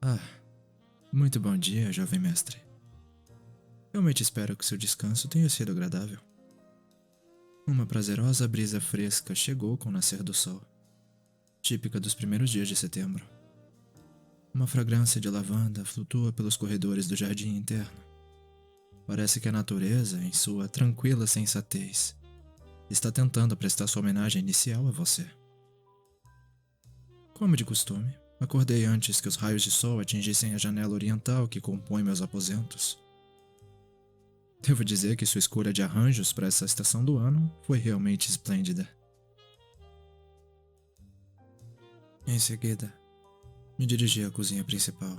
Ah, muito bom dia, jovem mestre. Realmente espero que seu descanso tenha sido agradável. Uma prazerosa brisa fresca chegou com o nascer do sol, típica dos primeiros dias de setembro. Uma fragrância de lavanda flutua pelos corredores do jardim interno. Parece que a natureza, em sua tranquila sensatez, está tentando prestar sua homenagem inicial a você. Como de costume, acordei antes que os raios de sol atingissem a janela oriental que compõe meus aposentos. Devo dizer que sua escolha de arranjos para essa estação do ano foi realmente esplêndida. Em seguida, me dirigi à cozinha principal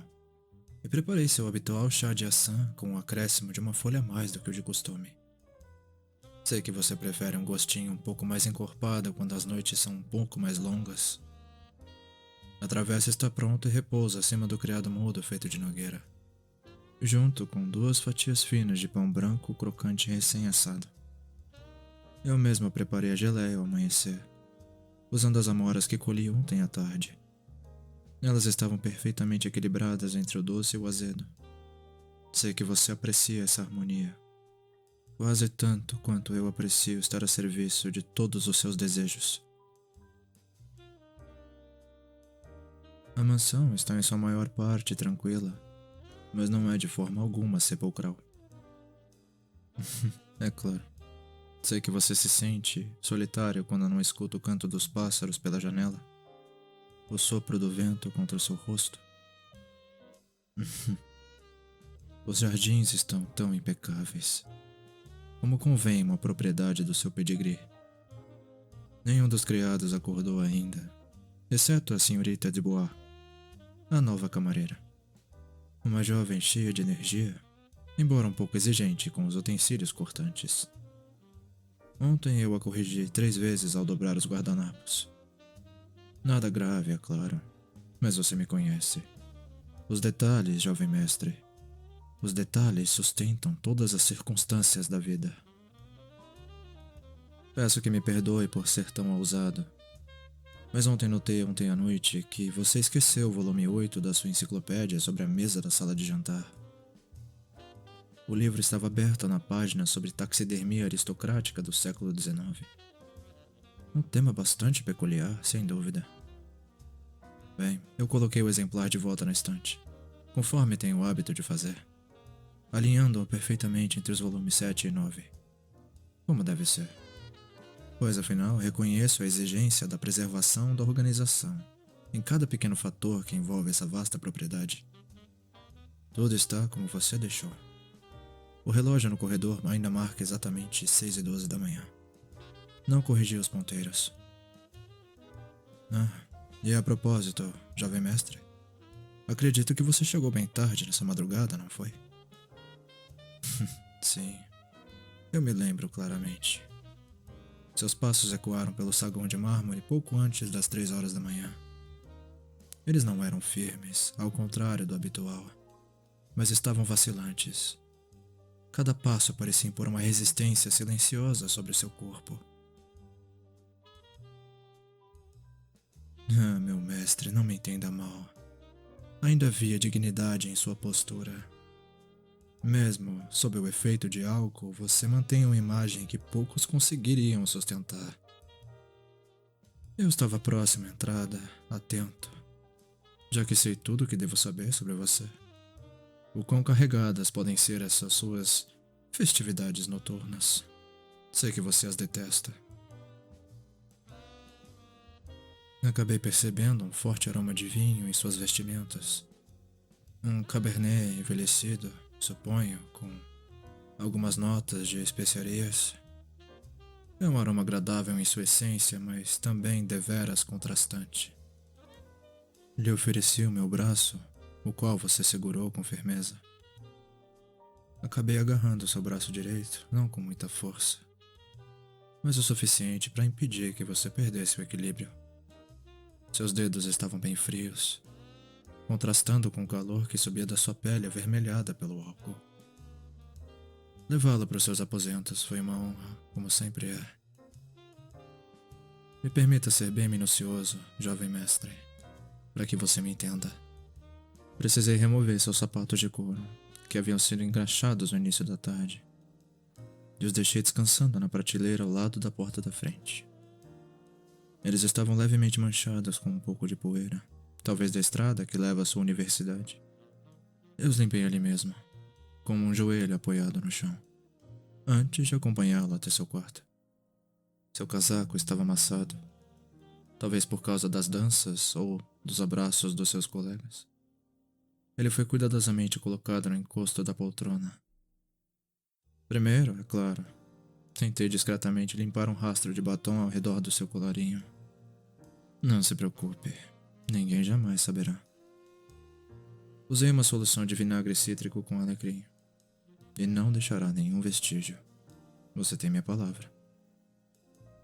e preparei seu habitual chá de assam com o acréscimo de uma folha a mais do que o de costume. Sei que você prefere um gostinho um pouco mais encorpado quando as noites são um pouco mais longas. A travessa está pronta e repousa acima do criado mudo feito de nogueira, junto com 2 fatias finas de pão branco crocante recém-assado. Eu mesmo preparei a geleia ao amanhecer, usando as amoras que colhi ontem à tarde. Elas estavam perfeitamente equilibradas entre o doce e o azedo. Sei que você aprecia essa harmonia, quase tanto quanto eu aprecio estar a serviço de todos os seus desejos. A mansão está em sua maior parte tranquila, mas não é de forma alguma sepulcral. É claro. Sei que você se sente solitário quando não escuta o canto dos pássaros pela janela, o sopro do vento contra o seu rosto. Os jardins estão tão impecáveis, como convém uma propriedade do seu pedigree. Nenhum dos criados acordou ainda, exceto a senhorita de Bois, a nova camareira. Uma jovem cheia de energia, embora um pouco exigente com os utensílios cortantes. Ontem eu a corrigi 3 vezes ao dobrar os guardanapos. Nada grave, é claro, mas você me conhece. Os detalhes, jovem mestre. Os detalhes sustentam todas as circunstâncias da vida. Peço que me perdoe por ser tão ousado, mas ontem à noite que você esqueceu o volume 8 da sua enciclopédia sobre a mesa da sala de jantar. O livro estava aberto na página sobre taxidermia aristocrática do século XIX. Um tema bastante peculiar, sem dúvida. Bem, eu coloquei o exemplar de volta na estante, conforme tenho o hábito de fazer, alinhando-o perfeitamente entre os volumes 7 e 9, como deve ser. Pois afinal, reconheço a exigência da preservação da organização em cada pequeno fator que envolve essa vasta propriedade. Tudo está como você deixou. O relógio no corredor ainda marca exatamente 6:12 da manhã. Não corrigi os ponteiros. E a propósito, jovem mestre, acredito que você chegou bem tarde nessa madrugada, não foi? Sim, eu me lembro claramente. Seus passos ecoaram pelo saguão de mármore pouco antes das 3 horas da manhã. Eles não eram firmes, ao contrário do habitual, mas estavam vacilantes. Cada passo parecia impor uma resistência silenciosa sobre o seu corpo. Meu mestre, não me entenda mal. Ainda havia dignidade em sua postura. Mesmo sob o efeito de álcool, você mantém uma imagem que poucos conseguiriam sustentar. Eu estava próximo à entrada, atento, já que sei tudo o que devo saber sobre você. O quão carregadas podem ser essas suas festividades noturnas. Sei que você as detesta. Acabei percebendo um forte aroma de vinho em suas vestimentas. Um cabernet envelhecido, suponho, com algumas notas de especiarias. É um aroma agradável em sua essência, mas também deveras contrastante. Lhe ofereci o meu braço, o qual você segurou com firmeza. Acabei agarrando seu braço direito, não com muita força, mas o suficiente para impedir que você perdesse o equilíbrio. Seus dedos estavam bem frios, contrastando com o calor que subia da sua pele avermelhada pelo álcool. Levá-la para os seus aposentos foi uma honra, como sempre é. Me permita ser bem minucioso, jovem mestre, para que você me entenda. Precisei remover seus sapatos de couro, que haviam sido engraxados no início da tarde, e os deixei descansando na prateleira ao lado da porta da frente. Eles estavam levemente manchados com um pouco de poeira, talvez da estrada que leva à sua universidade. Eu os limpei ali mesmo, com um joelho apoiado no chão, antes de acompanhá-lo até seu quarto. Seu casaco estava amassado, talvez por causa das danças ou dos abraços dos seus colegas. Ele foi cuidadosamente colocado no encosto da poltrona. Primeiro, é claro, tentei discretamente limpar um rastro de batom ao redor do seu colarinho. Não se preocupe, ninguém jamais saberá. Usei uma solução de vinagre cítrico com alecrim, e não deixará nenhum vestígio. Você tem minha palavra.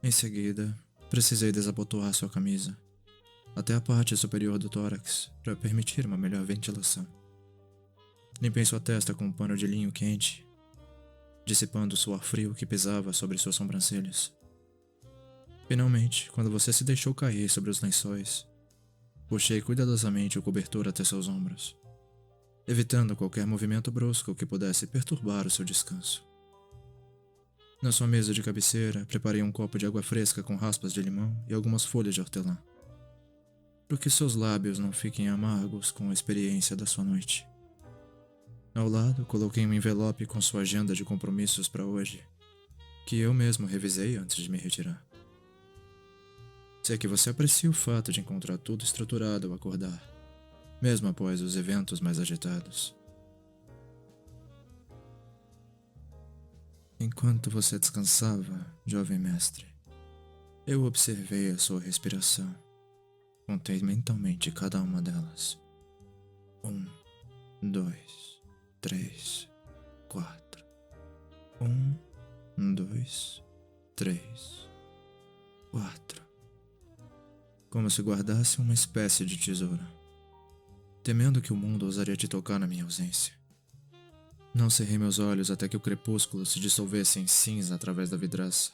Em seguida, precisei desabotoar sua camisa, até a parte superior do tórax, para permitir uma melhor ventilação. Limpei sua testa com um pano de linho quente, dissipando o suor frio que pesava sobre suas sobrancelhas. Finalmente, quando você se deixou cair sobre os lençóis, puxei cuidadosamente o cobertor até seus ombros, evitando qualquer movimento brusco que pudesse perturbar o seu descanso. Na sua mesa de cabeceira, preparei um copo de água fresca com raspas de limão e algumas folhas de hortelã, para que seus lábios não fiquem amargos com a experiência da sua noite. Ao lado, coloquei um envelope com sua agenda de compromissos para hoje, que eu mesmo revisei antes de me retirar. Sei que você aprecia o fato de encontrar tudo estruturado ao acordar, mesmo após os eventos mais agitados. Enquanto você descansava, jovem mestre, eu observei a sua respiração. Contei mentalmente cada uma delas. 1, 2, 3, 4. 1, 2, 3, 4. Como se guardasse uma espécie de tesouro, temendo que o mundo ousaria te tocar na minha ausência. Não cerrei meus olhos até que o crepúsculo se dissolvesse em cinza através da vidraça.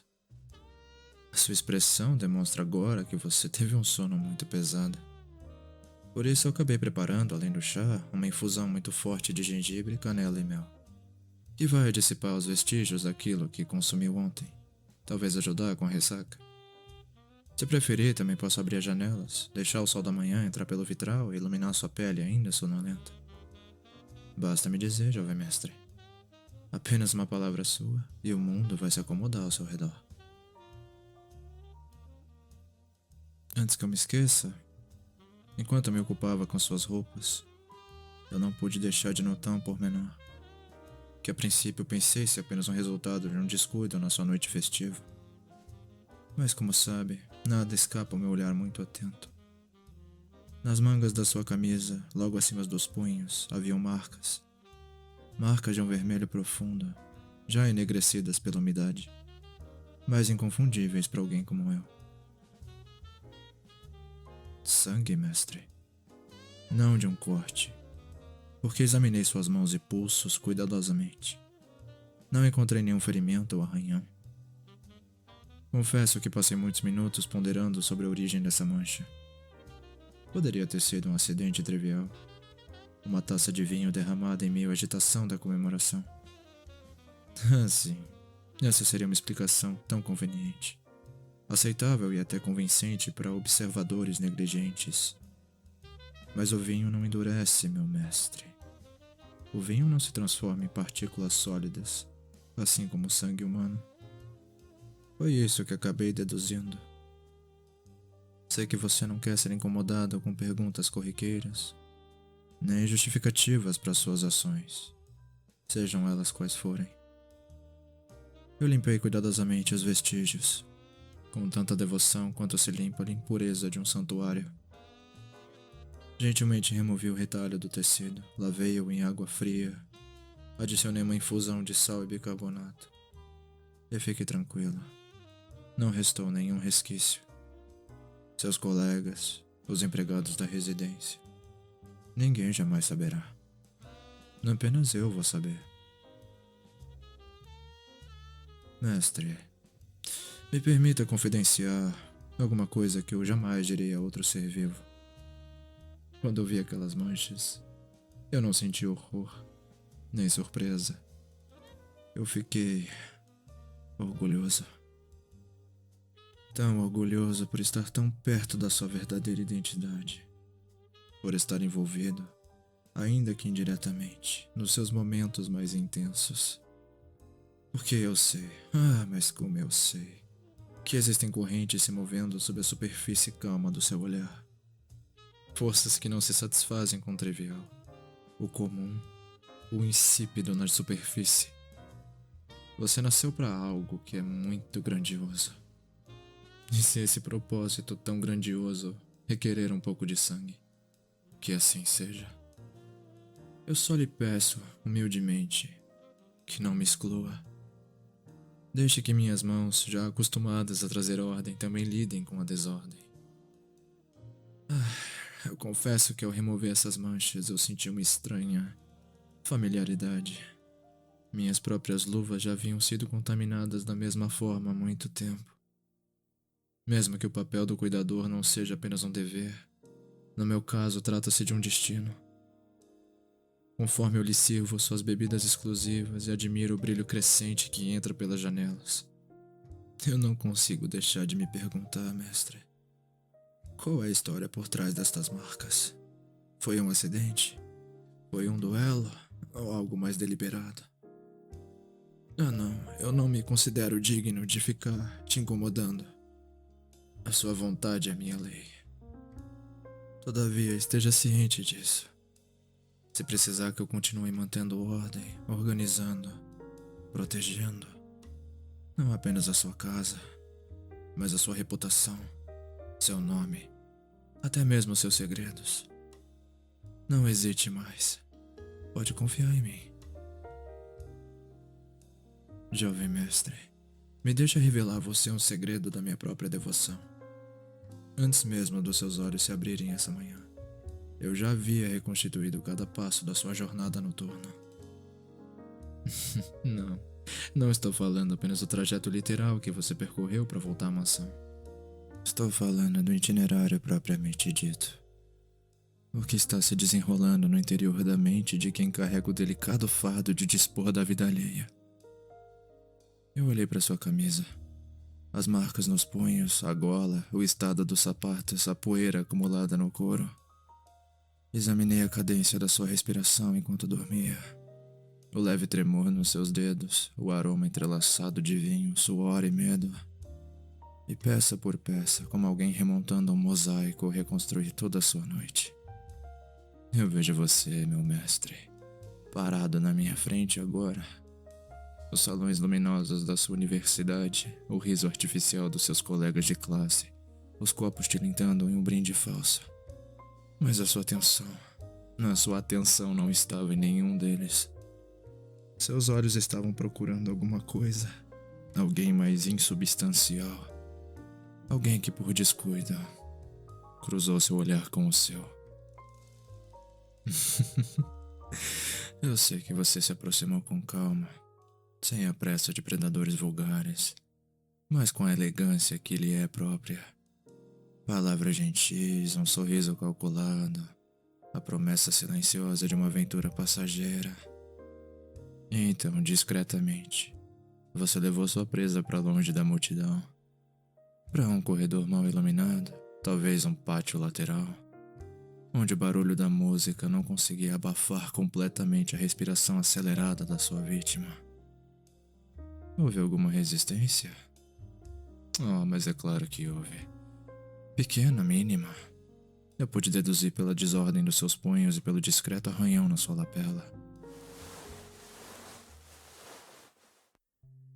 A sua expressão demonstra agora que você teve um sono muito pesado. Por isso eu acabei preparando, além do chá, uma infusão muito forte de gengibre, canela e mel, que vai dissipar os vestígios daquilo que consumiu ontem, talvez ajudar com a ressaca. Se preferir, também posso abrir as janelas, deixar o sol da manhã entrar pelo vitral e iluminar sua pele ainda sonolenta. Basta me dizer, jovem mestre. Apenas uma palavra sua e o mundo vai se acomodar ao seu redor. Antes que eu me esqueça, enquanto eu me ocupava com suas roupas, eu não pude deixar de notar um pormenor, que a princípio pensei ser apenas um resultado de um descuido na sua noite festiva. Mas como sabe, nada escapa ao meu olhar muito atento. Nas mangas da sua camisa, logo acima dos punhos, haviam marcas. Marcas de um vermelho profundo, já enegrecidas pela umidade, mas inconfundíveis para alguém como eu. Sangue, mestre. Não de um corte, porque examinei suas mãos e pulsos cuidadosamente. Não encontrei nenhum ferimento ou arranhão. Confesso que passei muitos minutos ponderando sobre a origem dessa mancha. Poderia ter sido um acidente trivial. Uma taça de vinho derramada em meio à agitação da comemoração. Sim. Essa seria uma explicação tão conveniente. Aceitável e até convincente para observadores negligentes. Mas o vinho não endurece, meu mestre. O vinho não se transforma em partículas sólidas, assim como o sangue humano. Foi isso que acabei deduzindo. Sei que você não quer ser incomodado com perguntas corriqueiras, nem justificativas para suas ações, sejam elas quais forem. Eu limpei cuidadosamente os vestígios, com tanta devoção quanto se limpa a impureza de um santuário. Gentilmente removi o retalho do tecido, lavei-o em água fria, adicionei uma infusão de sal e bicarbonato. E fique tranquila, não restou nenhum resquício. Seus colegas, os empregados da residência, ninguém jamais saberá. Apenas eu vou saber. Mestre, me permita confidenciar alguma coisa que eu jamais diria a outro ser vivo. Quando eu vi aquelas manchas, Eu não senti horror, nem surpresa. Eu fiquei orgulhoso. Tão orgulhoso por estar tão perto da sua verdadeira identidade. Por estar envolvido, ainda que indiretamente, nos seus momentos mais intensos. Porque eu sei, mas como eu sei, que existem correntes se movendo sob a superfície calma do seu olhar. Forças que não se satisfazem com o trivial, o comum, o insípido na superfície. Você nasceu para algo que é muito grandioso. E se esse propósito tão grandioso requerer um pouco de sangue, que assim seja. Eu só lhe peço, humildemente, que não me exclua. Deixe que minhas mãos, já acostumadas a trazer ordem, também lidem com a desordem. Eu confesso que ao remover essas manchas eu senti uma estranha familiaridade. Minhas próprias luvas já haviam sido contaminadas da mesma forma há muito tempo. Mesmo que o papel do cuidador não seja apenas um dever, no meu caso trata-se de um destino. Conforme eu lhe sirvo suas bebidas exclusivas e admiro o brilho crescente que entra pelas janelas, eu não consigo deixar de me perguntar, mestre, qual é a história por trás destas marcas? Foi um acidente? Foi um duelo? Ou algo mais deliberado? Não, eu não me considero digno de ficar te incomodando. A sua vontade é minha lei. Todavia, esteja ciente disso. Se precisar que eu continue mantendo ordem, organizando, protegendo, não apenas a sua casa, mas a sua reputação, seu nome, até mesmo seus segredos. Não hesite mais. Pode confiar em mim. Jovem mestre, me deixa revelar a você um segredo da minha própria devoção. Antes mesmo dos seus olhos se abrirem essa manhã, eu já havia reconstituído cada passo da sua jornada noturna. Não estou falando apenas do trajeto literal que você percorreu para voltar à mansão. Estou falando do itinerário propriamente dito. O que está se desenrolando no interior da mente de quem carrega o delicado fardo de dispor da vida alheia. Eu olhei para sua camisa. As marcas nos punhos, a gola, o estado dos sapatos, a poeira acumulada no couro. Examinei a cadência da sua respiração enquanto dormia. O leve tremor nos seus dedos, o aroma entrelaçado de vinho, suor e medo. E peça por peça, como alguém remontando um mosaico, reconstruir toda a sua noite. Eu vejo você, meu mestre, parado na minha frente agora. Os salões luminosos da sua universidade, o riso artificial dos seus colegas de classe, os copos tilintando em um brinde falso. Mas a sua atenção não estava em nenhum deles. Seus olhos estavam procurando alguma coisa, alguém mais insubstancial, alguém que por descuido cruzou seu olhar com o seu. Eu sei que você se aproximou com calma, sem a pressa de predadores vulgares, mas com a elegância que lhe é própria. Palavras gentis, um sorriso calculado, a promessa silenciosa de uma aventura passageira. Então, discretamente, você levou sua presa para longe da multidão, para um corredor mal iluminado, talvez um pátio lateral, onde o barulho da música não conseguia abafar completamente a respiração acelerada da sua vítima. Houve alguma resistência? Mas é claro que houve. Pequena, mínima. Eu pude deduzir pela desordem dos seus punhos e pelo discreto arranhão na sua lapela.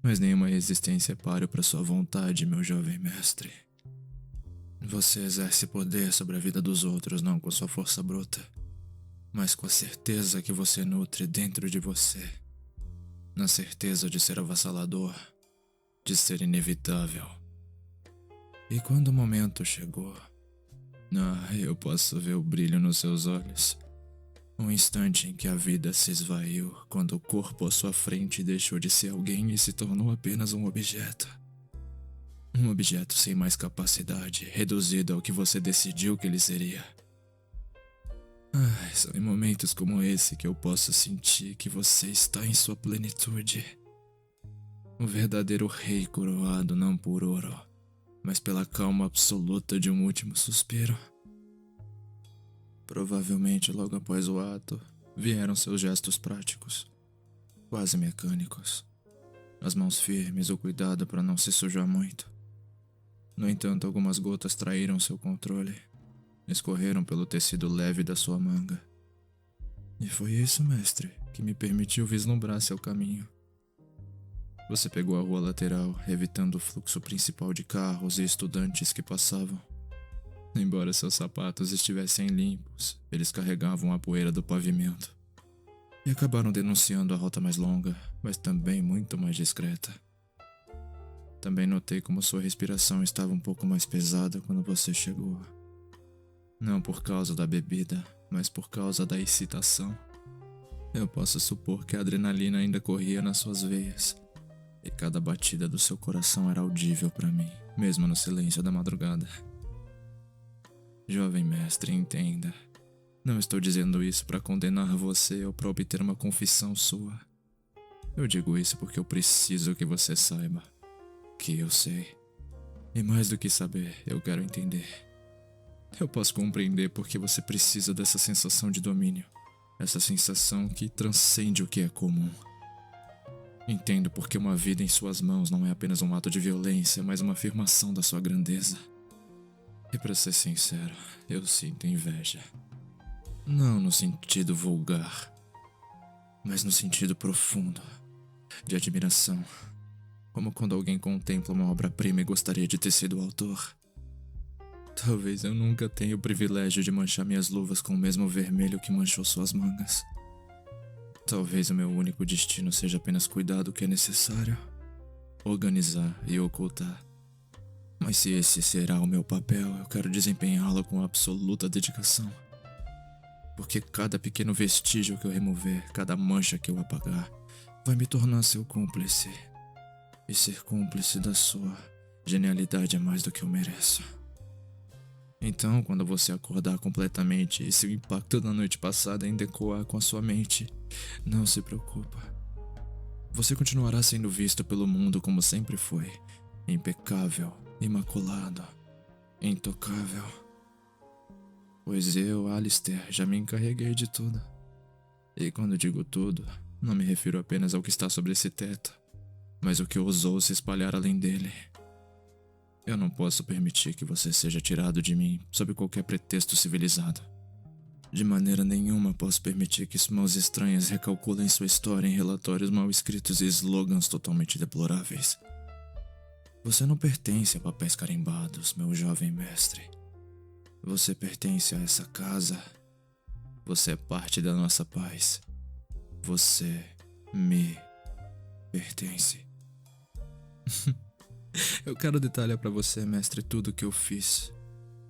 Mas nenhuma resistência é páreo para sua vontade, meu jovem mestre. Você exerce poder sobre a vida dos outros não com sua força bruta, mas com a certeza que você nutre dentro de você. Na certeza de ser avassalador, de ser inevitável. E quando o momento chegou, eu posso ver o brilho nos seus olhos. Um instante em que a vida se esvaiu, quando o corpo à sua frente deixou de ser alguém e se tornou apenas um objeto. Um objeto sem mais capacidade, reduzido ao que você decidiu que ele seria. São em momentos como esse que eu posso sentir que você está em sua plenitude. O verdadeiro rei coroado não por ouro, mas pela calma absoluta de um último suspiro. Provavelmente logo após o ato, vieram seus gestos práticos, quase mecânicos. As mãos firmes, o cuidado para não se sujar muito. No entanto, algumas gotas traíram seu controle. Escorreram pelo tecido leve da sua manga. E foi isso, mestre, que me permitiu vislumbrar seu caminho. Você pegou a rua lateral, evitando o fluxo principal de carros e estudantes que passavam. Embora seus sapatos estivessem limpos, eles carregavam a poeira do pavimento. E acabaram denunciando a rota mais longa, mas também muito mais discreta. Também notei como sua respiração estava um pouco mais pesada quando você chegou. Não por causa da bebida, mas por causa da excitação. Eu posso supor que a adrenalina ainda corria nas suas veias, e cada batida do seu coração era audível para mim, mesmo no silêncio da madrugada. Jovem mestre, entenda. Não estou dizendo isso para condenar você ou para obter uma confissão sua. Eu digo isso porque eu preciso que você saiba que eu sei. E mais do que saber, eu quero entender. Eu posso compreender porque você precisa dessa sensação de domínio. Essa sensação que transcende o que é comum. Entendo porque uma vida em suas mãos não é apenas um ato de violência, mas uma afirmação da sua grandeza. E para ser sincero, eu sinto inveja. Não no sentido vulgar, mas no sentido profundo, de admiração. Como quando alguém contempla uma obra-prima e gostaria de ter sido o autor. Talvez eu nunca tenha o privilégio de manchar minhas luvas com o mesmo vermelho que manchou suas mangas. Talvez o meu único destino seja apenas cuidar do que é necessário, organizar e ocultar. Mas se esse será o meu papel, eu quero desempenhá-lo com absoluta dedicação. Porque cada pequeno vestígio que eu remover, cada mancha que eu apagar, vai me tornar seu cúmplice. E ser cúmplice da sua genialidade é mais do que eu mereço. Então, quando você acordar completamente e se o impacto da noite passada ainda ecoar com a sua mente, não se preocupa. Você continuará sendo visto pelo mundo como sempre foi, impecável, imaculado, intocável. Pois eu, Alistair, já me encarreguei de tudo. E quando digo tudo, não me refiro apenas ao que está sobre esse teto, mas o que ousou se espalhar além dele. Eu não posso permitir que você seja tirado de mim sob qualquer pretexto civilizado. De maneira nenhuma posso permitir que mãos estranhas recalculem sua história em relatórios mal escritos e slogans totalmente deploráveis. Você não pertence a papéis carimbados, meu jovem mestre. Você pertence a essa casa. Você é parte da nossa paz. Você me pertence. Eu quero detalhar para você, mestre, tudo o que eu fiz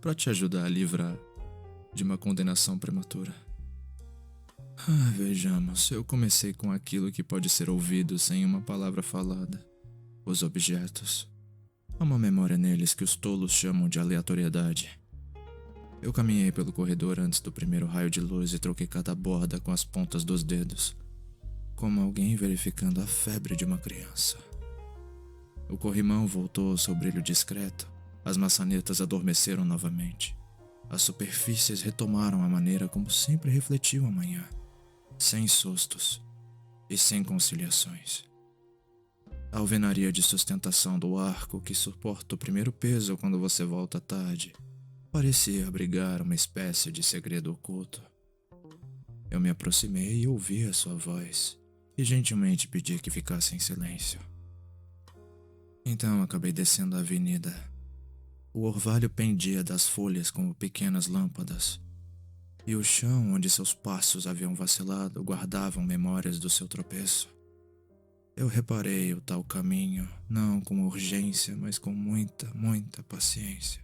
para te ajudar a livrar de uma condenação prematura. Vejamos, eu comecei com aquilo que pode ser ouvido sem uma palavra falada. Os objetos. Há uma memória neles que os tolos chamam de aleatoriedade. Eu caminhei pelo corredor antes do primeiro raio de luz e troquei cada borda com as pontas dos dedos, como alguém verificando a febre de uma criança. O corrimão voltou ao seu brilho discreto, as maçanetas adormeceram novamente. As superfícies retomaram a maneira como sempre refletiam a manhã, sem sustos e sem conciliações. A alvenaria de sustentação do arco que suporta o primeiro peso quando você volta à tarde parecia abrigar uma espécie de segredo oculto. Eu me aproximei e ouvi a sua voz, e gentilmente pedi que ficasse em silêncio. Então acabei descendo a avenida. O orvalho pendia das folhas como pequenas lâmpadas, e o chão onde seus passos haviam vacilado guardavam memórias do seu tropeço. Eu reparei o tal caminho, não com urgência, mas com muita paciência.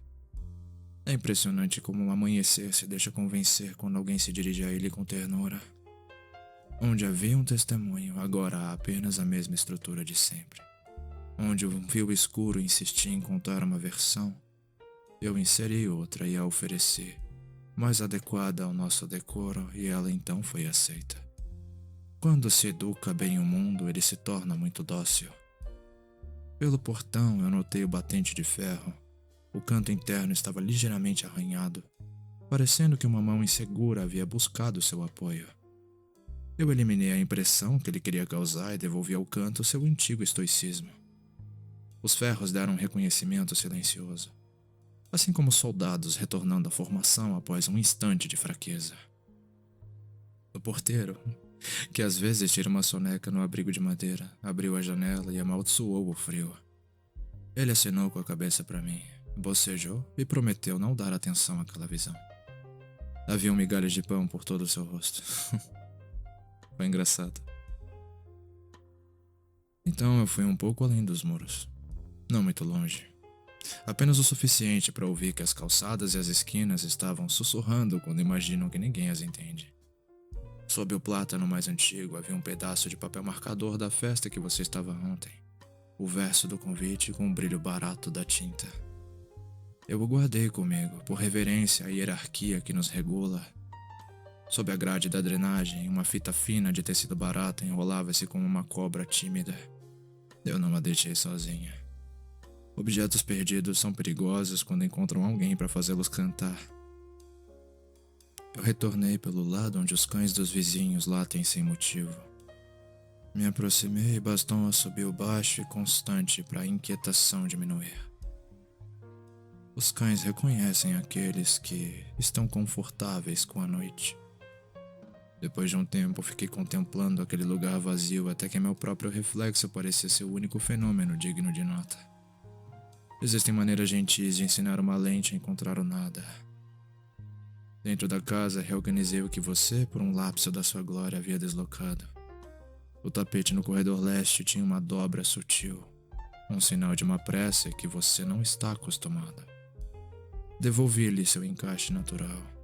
É impressionante como o amanhecer se deixa convencer quando alguém se dirige a ele com ternura. Onde havia um testemunho, agora há apenas a mesma estrutura de sempre. Onde um fio escuro insistia em contar uma versão, eu inseri outra e a ofereci, mais adequada ao nosso decoro, e ela então foi aceita. Quando se educa bem o mundo, ele se torna muito dócil. Pelo portão eu notei o batente de ferro. O canto interno estava ligeiramente arranhado, parecendo que uma mão insegura havia buscado seu apoio. Eu eliminei a impressão que ele queria causar e devolvi ao canto seu antigo estoicismo. Os ferros deram um reconhecimento silencioso, assim como soldados retornando à formação após um instante de fraqueza. O porteiro, que às vezes tira uma soneca no abrigo de madeira, abriu a janela e amaldiçoou o frio. Ele acenou com a cabeça para mim, bocejou e prometeu não dar atenção àquela visão. Havia migalhas de pão por todo o seu rosto. Foi engraçado. Então eu fui um pouco além dos muros. Não muito longe. Apenas o suficiente para ouvir que as calçadas e as esquinas estavam sussurrando quando imaginam que ninguém as entende. Sob o plátano mais antigo havia um pedaço de papel marcador da festa que você estava ontem. O verso do convite com o brilho barato da tinta. Eu o guardei comigo, por reverência à hierarquia que nos regula. Sob a grade da drenagem, uma fita fina de tecido barato enrolava-se como uma cobra tímida. Eu não a deixei sozinha. Objetos perdidos são perigosos quando encontram alguém para fazê-los cantar. Eu retornei pelo lado onde os cães dos vizinhos latem sem motivo. Me aproximei e Baston assobiou baixo e constante para a inquietação diminuir. Os cães reconhecem aqueles que estão confortáveis com a noite. Depois de um tempo, fiquei contemplando aquele lugar vazio até que meu próprio reflexo parecia ser o único fenômeno digno de nota. Existem maneiras gentis de ensinar uma lente a encontrar o nada. Dentro da casa, reorganizei o que você, por um lapso da sua glória, havia deslocado. O tapete no corredor leste tinha uma dobra sutil, um sinal de uma pressa que você não está acostumado. Devolvi-lhe seu encaixe natural.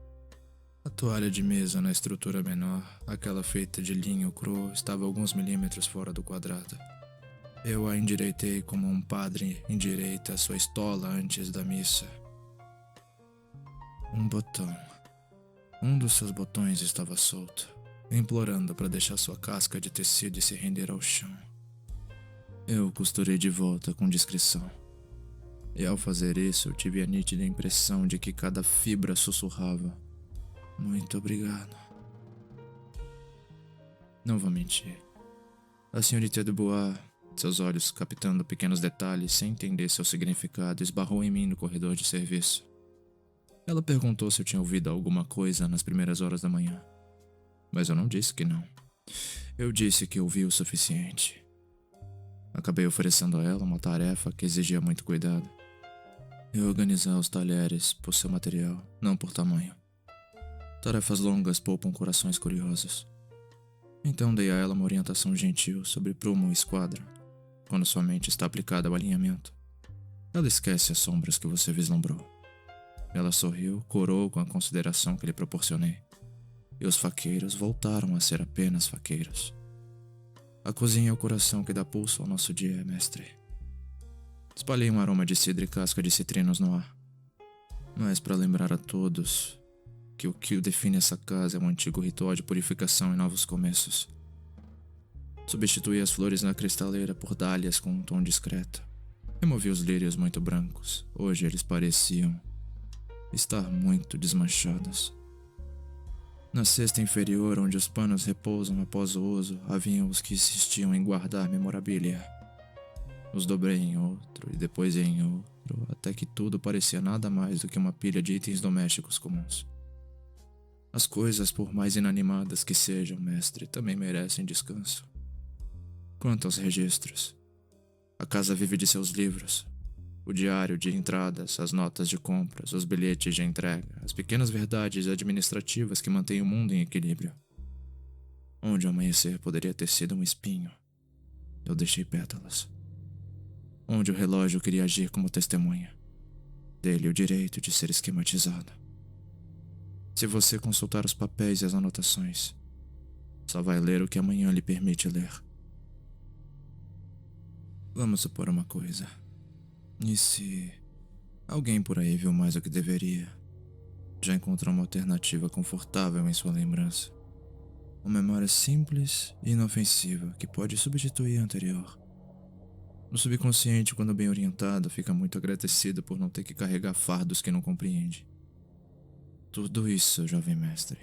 A toalha de mesa na estrutura menor, aquela feita de linho cru, estava alguns milímetros fora do quadrado. Eu a endireitei como um padre endireita a sua estola antes da missa. Um botão. Um dos seus botões estava solto, implorando para deixar sua casca de tecido e se render ao chão. Eu costurei de volta com discrição. E ao fazer isso, eu tive a nítida impressão de que cada fibra sussurrava: muito obrigado. Não vou mentir. A senhorita Dubois, seus olhos captando pequenos detalhes sem entender seu significado, esbarrou em mim no corredor de serviço. Ela perguntou se eu tinha ouvido alguma coisa nas primeiras horas da manhã. Mas eu não disse que não. Eu disse que ouvi o suficiente. Acabei oferecendo a ela uma tarefa que exigia muito cuidado. Reorganizar os talheres por seu material, não por tamanho. Tarefas longas poupam corações curiosos. Então dei a ela uma orientação gentil sobre prumo e esquadra, quando sua mente está aplicada ao alinhamento. Ela esquece as sombras que você vislumbrou. Ela sorriu, corou com a consideração que lhe proporcionei. E os faqueiros voltaram a ser apenas faqueiros. A cozinha é o coração que dá pulso ao nosso dia, mestre. Espalhei um aroma de cidra e casca de citrinos no ar. Mas para lembrar a todos que o que define essa casa é um antigo ritual de purificação e novos começos. Substituí as flores na cristaleira por dálias com um tom discreto. Removi os lírios muito brancos. Hoje eles pareciam estar muito desmanchados. Na cesta inferior, onde os panos repousam após o uso, haviam os que insistiam em guardar memorabilia. Os dobrei em outro e depois em outro, até que tudo parecia nada mais do que uma pilha de itens domésticos comuns. As coisas, por mais inanimadas que sejam, mestre, também merecem descanso. Quanto aos registros, a casa vive de seus livros. O diário de entradas, as notas de compras, os bilhetes de entrega, as pequenas verdades administrativas que mantêm o mundo em equilíbrio. Onde o amanhecer poderia ter sido um espinho, eu deixei pétalas. Onde o relógio queria agir como testemunha, dele o direito de ser esquematizado. Se você consultar os papéis e as anotações, só vai ler o que amanhã lhe permite ler. Vamos supor uma coisa. E se alguém por aí viu mais do que deveria? já encontrou uma alternativa confortável em sua lembrança. Uma memória simples e inofensiva que pode substituir a anterior. O subconsciente, quando bem orientado, fica muito agradecido por não ter que carregar fardos que não compreende. Tudo isso, jovem mestre,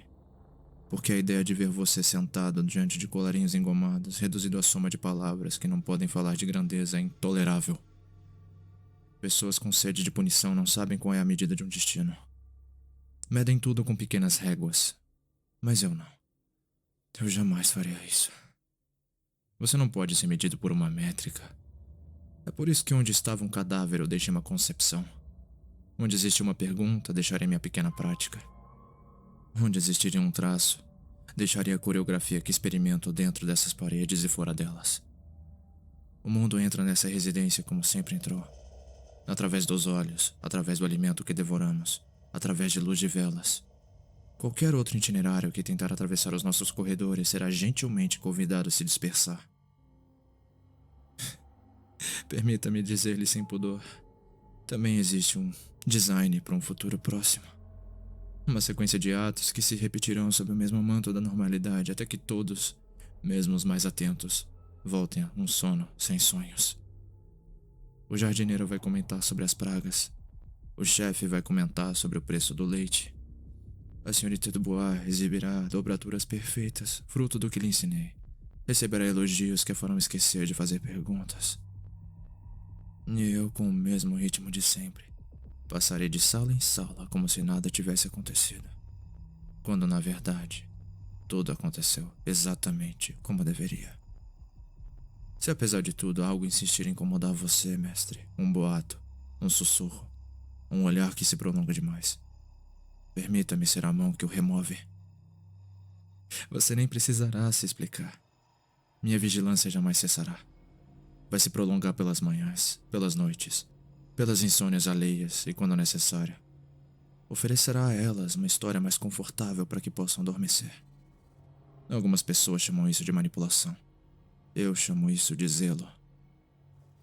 porque a ideia de ver você sentado diante de colarinhos engomados, reduzido à soma de palavras que não podem falar de grandeza, é intolerável. Pessoas com sede de punição não sabem qual é a medida de um destino. Medem tudo com pequenas réguas. Mas eu não. Eu jamais faria isso. Você não pode ser medido por uma métrica. É por isso que onde estava um cadáver eu deixei uma concepção. Onde existe uma pergunta, deixarei minha pequena prática. Onde existiria um traço, deixaria a coreografia que experimento dentro dessas paredes e fora delas. O mundo entra nessa residência como sempre entrou. Através dos olhos, através do alimento que devoramos, através de luz de velas. Qualquer outro itinerário que tentar atravessar os nossos corredores será gentilmente convidado a se dispersar. Permita-me dizer-lhe sem pudor, também existe um design para um futuro próximo. Uma sequência de atos que se repetirão sob o mesmo manto da normalidade até que todos, mesmo os mais atentos, voltem a um sono sem sonhos. O jardineiro vai comentar sobre as pragas. O chefe vai comentar sobre o preço do leite. A senhorita Dubois exibirá dobraturas perfeitas, fruto do que lhe ensinei. Receberá elogios que a farão esquecer de fazer perguntas. E eu, com o mesmo ritmo de sempre, passarei de sala em sala como se nada tivesse acontecido. Quando, na verdade, tudo aconteceu exatamente como deveria. Se apesar de tudo algo insistir em incomodar você, mestre, um boato, um sussurro, um olhar que se prolonga demais, permita-me ser a mão que o remove. Você nem precisará se explicar. Minha vigilância jamais cessará. Vai se prolongar pelas manhãs, pelas noites, pelas insônias alheias e, quando necessário, oferecerá a elas uma história mais confortável para que possam adormecer. Algumas pessoas chamam isso de manipulação. Eu chamo isso de zelo.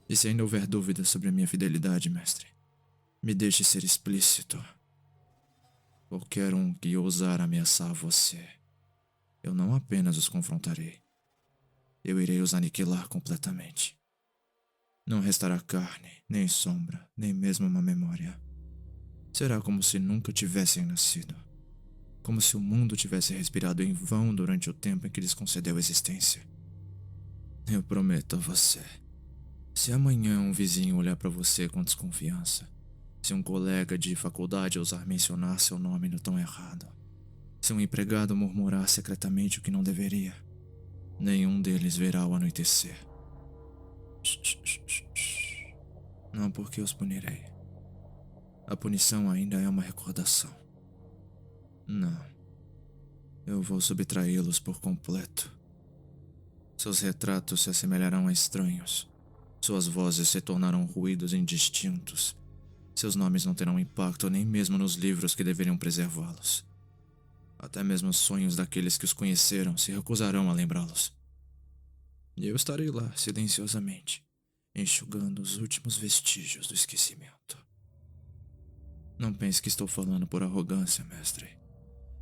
E se ainda houver dúvidas sobre a minha fidelidade, mestre, me deixe ser explícito. Qualquer um que ousar ameaçar você, eu não apenas os confrontarei, eu irei os aniquilar completamente. Não restará carne, nem sombra, nem mesmo uma memória. Será como se nunca tivessem nascido. Como se o mundo tivesse respirado em vão durante o tempo em que lhes concedeu existência. Eu prometo a você. Se amanhã um vizinho olhar para você com desconfiança, se um colega de faculdade ousar mencionar seu nome no tom errado, se um empregado murmurar secretamente o que não deveria, nenhum deles verá o anoitecer. Não porque os punirei. A punição ainda é uma recordação. Não. Eu vou subtraí-los por completo. Seus retratos se assemelharão a estranhos. Suas vozes se tornarão ruídos indistintos. Seus nomes não terão impacto nem mesmo nos livros que deveriam preservá-los. Até mesmo os sonhos daqueles que os conheceram se recusarão a lembrá-los. E eu estarei lá, silenciosamente, enxugando os últimos vestígios do esquecimento. Não pense que estou falando por arrogância, mestre.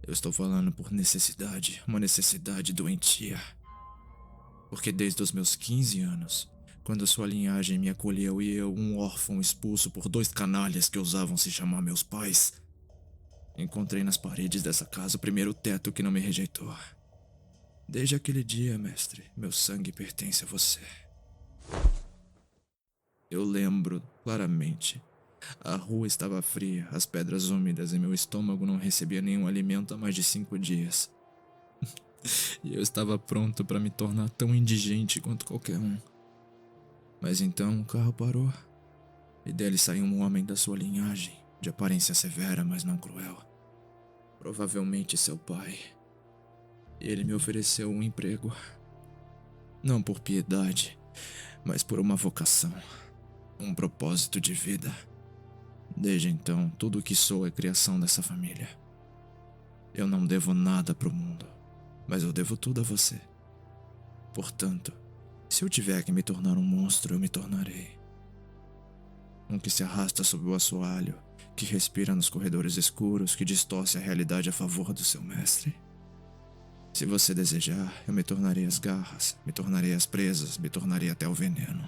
Eu estou falando por necessidade, uma necessidade doentia. Porque desde os meus 15 anos, quando sua linhagem me acolheu e eu, um órfão expulso por 2 canalhas que ousavam se chamar meus pais, encontrei nas paredes dessa casa o primeiro teto que não me rejeitou. Desde aquele dia, mestre, meu sangue pertence a você. Eu lembro claramente. A rua estava fria, as pedras úmidas e meu estômago não recebia nenhum alimento há mais de 5 dias. E eu estava pronto para me tornar tão indigente quanto qualquer um. Mas então o carro parou, e dele saiu um homem da sua linhagem, de aparência severa, mas não cruel. Provavelmente seu pai. E ele me ofereceu um emprego. Não por piedade, mas por uma vocação. Um propósito de vida. Desde então, tudo o que sou é criação dessa família. Eu não devo nada pro mundo, mas eu devo tudo a você. Portanto, se eu tiver que me tornar um monstro, eu me tornarei. Um que se arrasta sob o assoalho, que respira nos corredores escuros, que distorce a realidade a favor do seu mestre. Se você desejar, eu me tornarei as garras, me tornarei as presas, me tornarei até o veneno.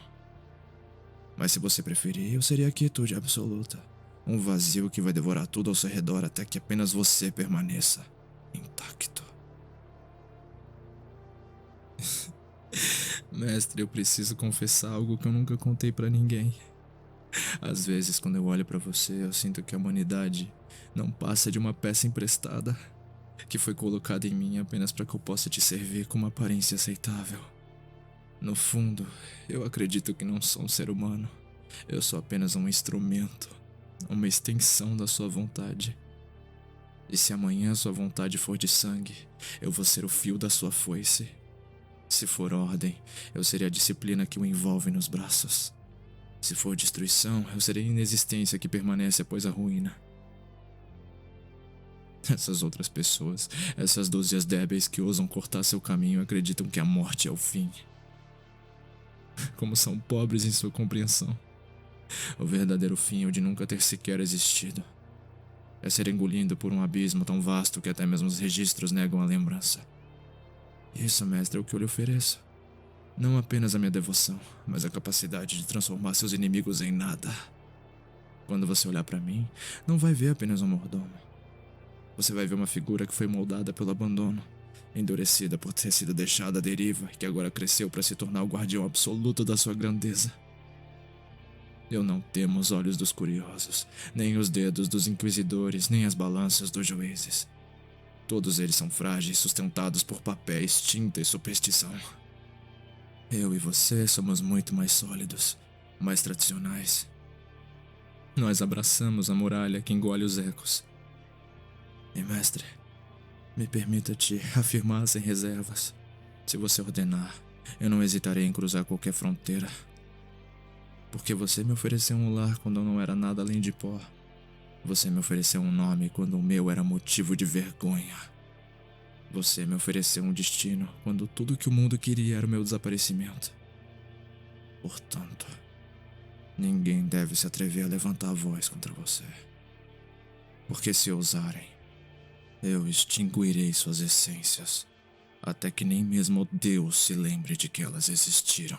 Mas se você preferir, eu serei a quietude absoluta. Um vazio que vai devorar tudo ao seu redor até que apenas você permaneça intacto. Mestre, eu preciso confessar algo que eu nunca contei pra ninguém. Às vezes, quando eu olho pra você, eu sinto que a humanidade não passa de uma peça emprestada que foi colocada em mim apenas para que eu possa te servir com uma aparência aceitável. No fundo, eu acredito que não sou um ser humano. Eu sou apenas um instrumento, uma extensão da sua vontade. E se amanhã sua vontade for de sangue, eu vou ser o fio da sua foice. Se for ordem, eu serei a disciplina que o envolve nos braços. Se for destruição, eu serei a inexistência que permanece após a ruína. Essas outras pessoas, essas dúzias débeis que ousam cortar seu caminho, acreditam que a morte é o fim. Como são pobres em sua compreensão. O verdadeiro fim é o de nunca ter sequer existido. É ser engolido por um abismo tão vasto que até mesmo os registros negam a lembrança. Isso, mestre, é o que eu lhe ofereço. Não apenas a minha devoção, mas a capacidade de transformar seus inimigos em nada. Quando você olhar para mim, não vai ver apenas um mordomo. Você vai ver uma figura que foi moldada pelo abandono, endurecida por ter sido deixada à deriva e que agora cresceu para se tornar o guardião absoluto da sua grandeza. Eu não temo os olhos dos curiosos, nem os dedos dos inquisidores, nem as balanças dos juízes. Todos eles são frágeis, sustentados por papéis, tinta e superstição. Eu e você somos muito mais sólidos, mais tradicionais. Nós abraçamos a muralha que engole os ecos. E mestre, me permita te afirmar sem reservas. Se você ordenar, eu não hesitarei em cruzar qualquer fronteira. Porque você me ofereceu um lar quando eu não era nada além de pó. Você me ofereceu um nome quando o meu era motivo de vergonha. Você me ofereceu um destino quando tudo que o mundo queria era o meu desaparecimento. Portanto, ninguém deve se atrever a levantar a voz contra você. Porque se ousarem, eu extinguirei suas essências, até que nem mesmo Deus se lembre de que elas existiram.